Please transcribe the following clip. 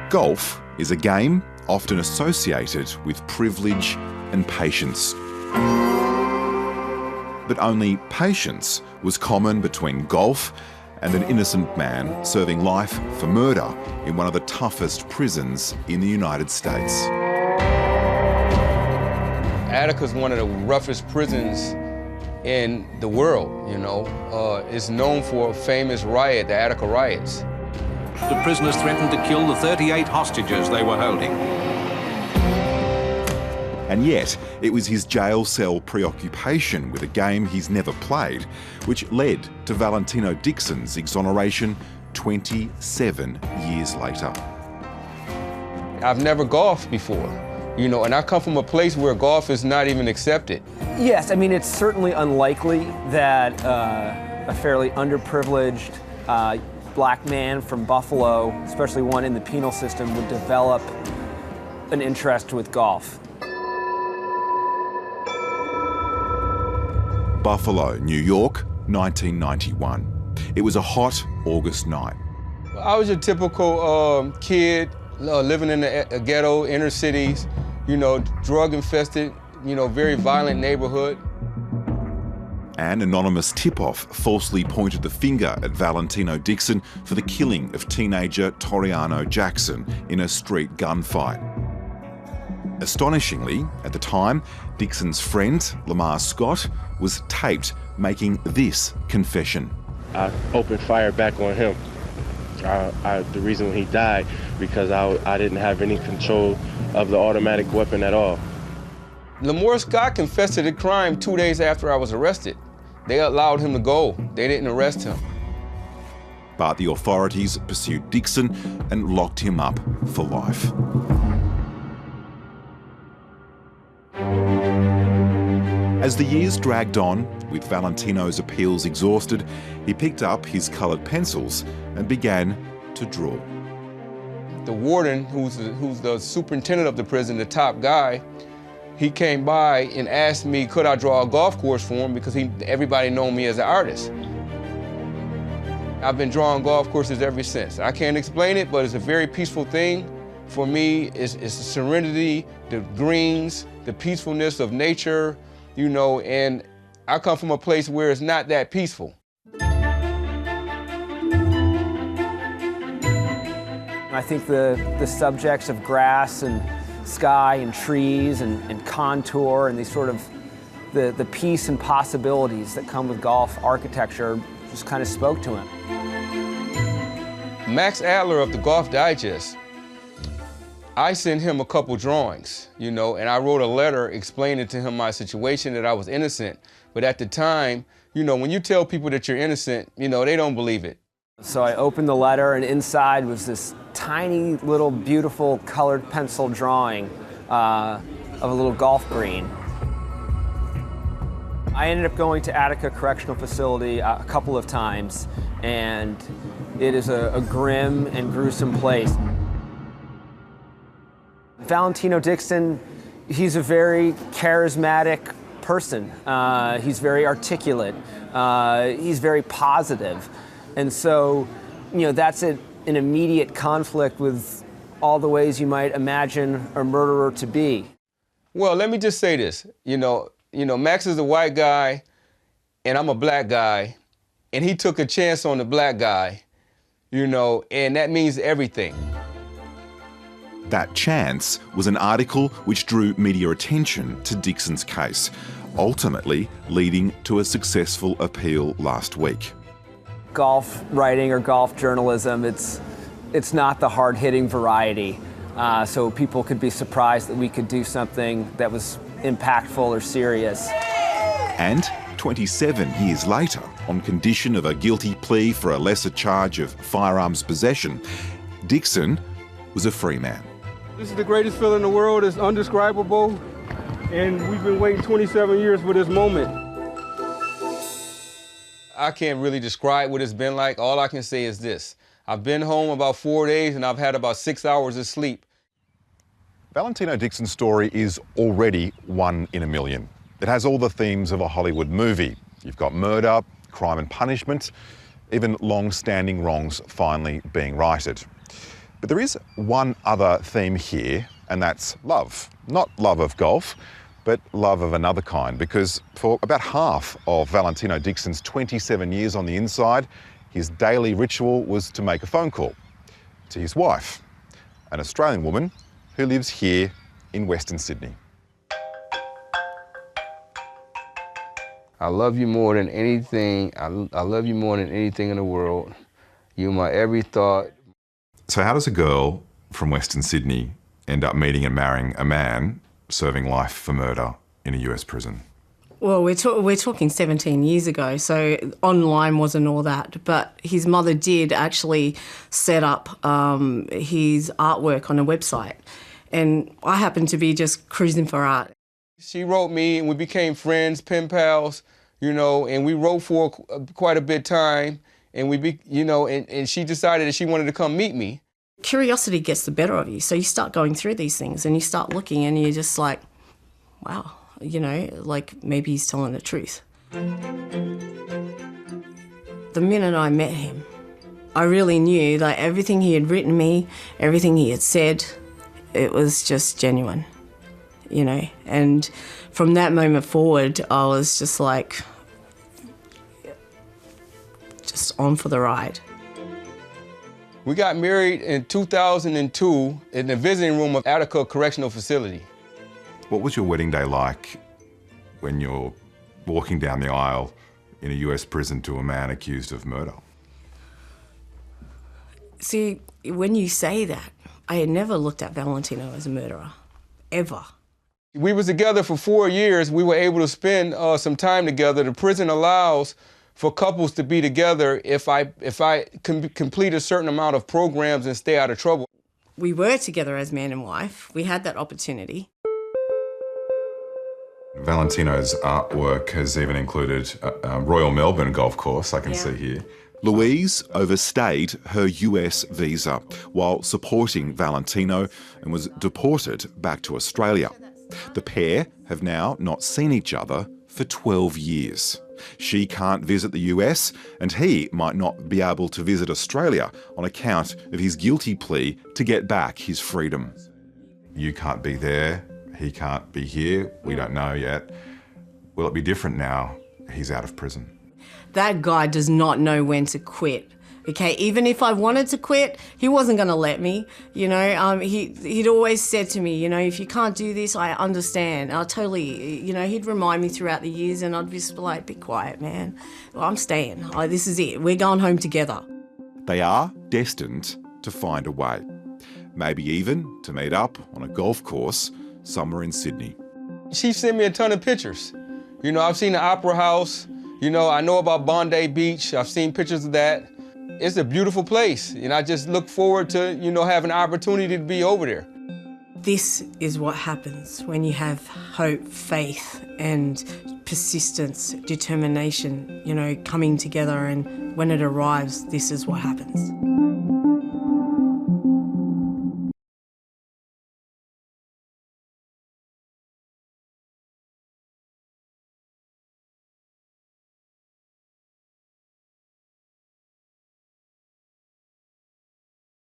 Golf is a game often associated with privilege and patience. But only patience was common between golf and an innocent man serving life for murder in one of the toughest prisons in the United States. Attica's one of the roughest prisons in the world, you know. It's known for a famous riot, the Attica riots. The prisoners threatened to kill the 38 hostages they were holding. And yet, it was his jail cell preoccupation with a game he's never played which led to Valentino Dixon's exoneration 27 years later. I've never golfed before, you know, and I come from a place where golf is not even accepted. Yes, I mean, it's certainly unlikely that a fairly underprivileged black man from Buffalo, especially one in the penal system, would develop an interest with golf. Buffalo, New York, 1991. It was a hot August night. I was a typical kid living in a ghetto, inner cities, you know, drug-infested, you know, very violent neighborhood. An anonymous tip-off falsely pointed the finger at Valentino Dixon for the killing of teenager Toriano Jackson in a street gunfight. Astonishingly, at the time, Dixon's friend, Lamar Scott, was taped making this confession. I opened fire back on him. The reason he died, because I didn't have any control of the automatic weapon at all. Lamar Scott confessed to the crime 2 days after I was arrested. They allowed him to go. They didn't arrest him. But the authorities pursued Dixon and locked him up for life. As the years dragged on, with Valentino's appeals exhausted, he picked up his coloured pencils and began to draw. The warden, who's the superintendent of the prison, the top guy, he came by and asked me, could I draw a golf course for him, because everybody known me as an artist. I've been drawing golf courses ever since. I can't explain it, but it's a very peaceful thing. For me, it's the serenity, the greens, the peacefulness of nature, you know, and I come from a place where it's not that peaceful. I think the subjects of grass and sky and trees and contour and these sort of the peace and possibilities that come with golf architecture just kind of spoke to him. Max Adler of the Golf Digest, I sent him a couple drawings, you know, and I wrote a letter explaining to him my situation, that I was innocent. But at the time, you know, when you tell people that you're innocent, you know, they don't believe it. So I opened the letter, and inside was this tiny little beautiful colored pencil drawing of a little golf green. I ended up going to Attica Correctional Facility a couple of times, and it is a grim and gruesome place. Valentino Dixon, he's a very charismatic person. He's very articulate. He's very positive. And so, you know, that's an immediate conflict with all the ways you might imagine a murderer to be. Well, let me just say this. You know, Max is a white guy, and I'm a black guy, and he took a chance on the black guy, you know, and that means everything. That chance was an article which drew media attention to Dixon's case, ultimately leading to a successful appeal last week. Golf writing or golf journalism, it's not the hard-hitting variety, so people could be surprised that we could do something that was impactful or serious. And 27 years later, on condition of a guilty plea for a lesser charge of firearms possession, Dixon was a free man. This is the greatest feeling in the world. It's undescribable, and we've been waiting 27 years for this moment. I can't really describe what it's been like. All I can say is this. I've been home about 4 days, and I've had about 6 hours of sleep. Valentino Dixon's story is already one in a million. It has all the themes of a Hollywood movie. You've got murder, crime and punishment, even long-standing wrongs finally being righted. But there is one other theme here, and that's love. Not love of golf, but love of another kind, because for about half of Valentino Dixon's 27 years on the inside, his daily ritual was to make a phone call to his wife, an Australian woman who lives here in Western Sydney. I love you more than anything. I love you more than anything in the world. You're my every thought. So how does a girl from Western Sydney end up meeting and marrying a man serving life for murder in a US prison? Well, we're talking 17 years ago, so online wasn't all that. But his mother did actually set up his artwork on a website. And I happened to be just cruising for art. She wrote me and we became friends, pen pals, you know, and we wrote for quite a bit of time. And and she decided that she wanted to come meet me. Curiosity gets the better of you. So you start going through these things and you start looking and you're just like, wow, you know, like maybe he's telling the truth. The minute I met him, I really knew that everything he had written me, everything he had said, it was just genuine, you know. And from that moment forward, I was just like, just on for the ride. We got married in 2002 in the visiting room of Attica Correctional Facility. What was your wedding day like when you're walking down the aisle in a US prison to a man accused of murder? See, when you say that, I had never looked at Valentino as a murderer, ever. We was together for 4 years. We were able to spend some time together. The prison allows for couples to be together if I complete a certain amount of programs and stay out of trouble. We were together as man and wife. We had that opportunity. Valentino's artwork has even included a Royal Melbourne golf course, I can see here. Louise overstayed her US visa while supporting Valentino and was deported back to Australia. The pair have now not seen each other for 12 years. She can't visit the US and he might not be able to visit Australia on account of his guilty plea to get back his freedom. You can't be there, he can't be here, we don't know yet. Will it be different now he's out of prison? That guy does not know when to quit. Okay, even if I wanted to quit, he wasn't going to let me. You know, he'd always said to me, you know, if you can't do this, I understand. I totally, you know, he'd remind me throughout the years and I'd just be like, be quiet, man. Well, I'm staying. This is it. We're going home together. They are destined to find a way. Maybe even to meet up on a golf course somewhere in Sydney. She sent me a ton of pictures. You know, I've seen the Opera House. You know, I know about Bondi Beach. I've seen pictures of that. It's a beautiful place, and I just look forward to, you know, having an opportunity to be over there. This is what happens when you have hope, faith, and persistence, determination, you know, coming together, and when it arrives, this is what happens.